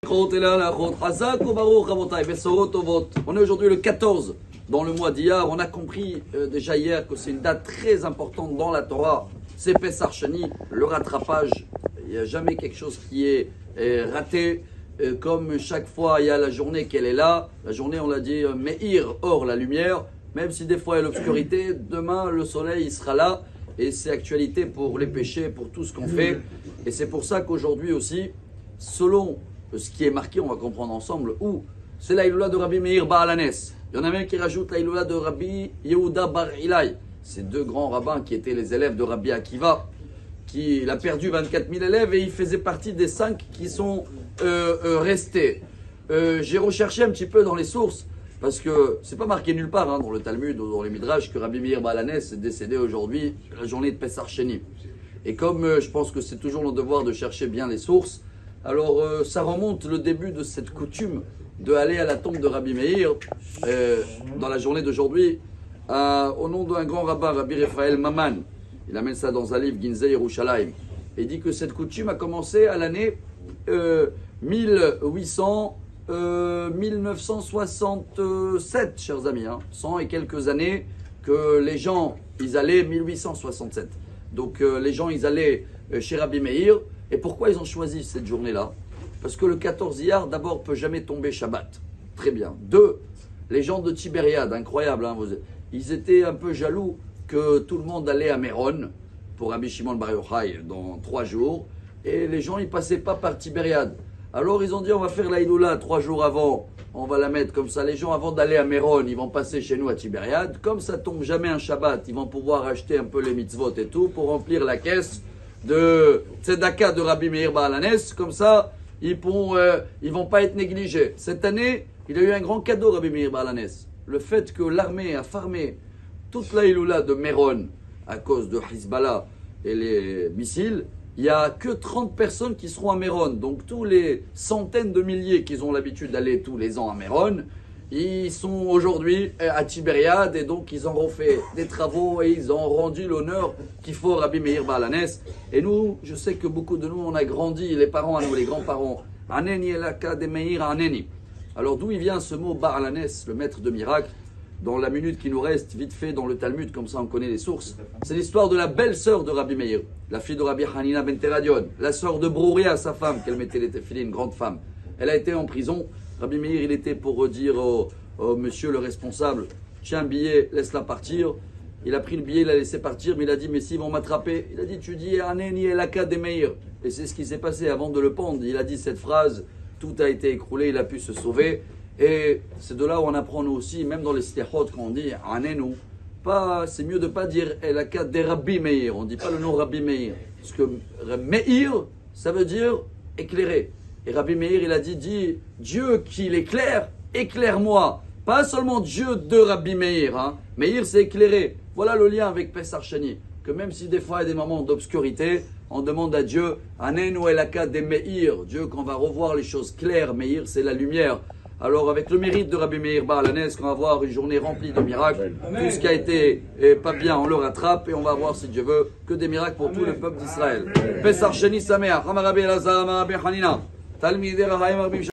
On est aujourd'hui le 14 dans le mois d'Iyar. On a compris déjà hier que c'est une date très importante dans la Torah. C'est Pessar Shani, le rattrapage. Il n'y a jamais quelque chose qui est raté. Comme chaque fois il y a la journée qu'elle est là. La journée on l'a dit Meir, or la lumière. Même si des fois il y a l'obscurité, demain le soleil il sera là. Et c'est actualité pour les péchés, pour tout ce qu'on fait. Et c'est pour ça qu'aujourd'hui aussi, selon ce qui est marqué, on va comprendre ensemble, où c'est la Iloula de Rabbi Meir Baalanes. Il y en a même qui rajoutent la Iloula de Rabbi Yehuda Bar Ilai. Ces deux grands rabbins qui étaient les élèves de Rabbi Akiva, il a perdu 24 000 élèves et il faisait partie des 5 qui sont restés. J'ai recherché un petit peu dans les sources, parce que c'est pas marqué nulle part dans le Talmud ou dans les Midrash que Rabbi Meir Baalanes est décédé aujourd'hui, la journée de Pessar Sheni. Et comme je pense que c'est toujours notre devoir de chercher bien les sources, alors ça remonte le début de cette coutume de aller à la tombe de Rabbi Meir dans la journée d'aujourd'hui au nom d'un grand rabbin, Rabbi Raphaël Maman. Il amène ça dans un livre, Ginzei Yerushalayim. Et il dit que cette coutume a commencé à l'année 1967, chers amis. 100 et quelques années que les gens, ils allaient 1867. Donc les gens, ils allaient chez Rabbi Meir. Et pourquoi ils ont choisi cette journée-là? Parce que le 14 Iyar, d'abord, peut jamais tomber Shabbat. Très bien. 2, les gens de Tibériade, incroyable. Ils étaient un peu jaloux que tout le monde allait à Méron pour Rabbi Shimon Bar Yochai dans 3 jours. Et les gens, ils passaient pas par Tibériade. Alors ils ont dit, on va faire la Iloula 3 jours avant. On va la mettre comme ça. Les gens, avant d'aller à Méron, ils vont passer chez nous à Tibériade. Comme ça tombe jamais un Shabbat, ils vont pouvoir acheter un peu les mitzvot et tout pour remplir la caisse de Tzedaka de Rabbi Meir Baalanes. Comme ça, ils vont pas être négligés. Cette année, il a eu un grand cadeau, Rabbi Meir Baalanes. Le fait que l'armée a farmé toute la Iloula de Méron à cause de Hezbollah et les missiles. Il n'y a que 30 personnes qui seront à Méron. Donc tous les centaines de milliers qui ont l'habitude d'aller tous les ans à Méron, ils sont aujourd'hui à Tibériade et donc ils ont refait des travaux et ils ont rendu l'honneur qu'il faut à Rabbi Meir Baalanes. Et nous, je sais que beaucoup de nous, on a grandi, les parents à nous, les grands-parents. Aneni elaka de Meir Aneni. Alors d'où il vient ce mot Baalanes, le maître de miracle? Dans la minute qui nous reste, vite fait dans le Talmud, comme ça on connaît les sources. C'est l'histoire de la belle-sœur de Rabbi Meir, la fille de Rabbi Hanina ben Teradion, la sœur de Brouria, sa femme, qu'elle mettait les tefilines, une grande femme. Elle a été en prison. Rabbi Meir, il était pour dire au monsieur le responsable, tiens un billet, laisse-la partir. Il a pris le billet, il l'a laissé partir, mais il a dit, mais s'ils vont m'attraper, il a dit, tu dis Aneni elaka de Meir. Et c'est ce qui s'est passé avant de le pendre. Il a dit cette phrase, tout a été écroulé, il a pu se sauver. Et c'est de là où on apprend nous aussi, même dans les slichot, quand on dit Anenu, c'est mieux de ne pas dire Elaka de Rabbi Meir. On ne dit pas le nom Rabbi Meir. Parce que Meir, ça veut dire éclairer. Et Rabbi Meir, il a dit Dieu qui l'éclaire, éclaire-moi. Pas seulement Dieu de Rabbi Meir. Meir, c'est éclairer. Voilà le lien avec Pessar Sheni. Que même si des fois il y a des moments d'obscurité, on demande à Dieu Anenu Elaka de Meir. Dieu, qu'on va revoir les choses claires. Meir, c'est la lumière. Alors avec le mérite de Rabbi Meir Baalanes, on va avoir une journée remplie de miracles. Tout ce qui a été pas bien, on le rattrape et on va avoir, si Dieu veut, que des miracles pour tout le peuple d'Israël. Pessar Sheni Sameach, Rabbi Elazar, Rabbi Hanina, Talmidei Chacham Rabbi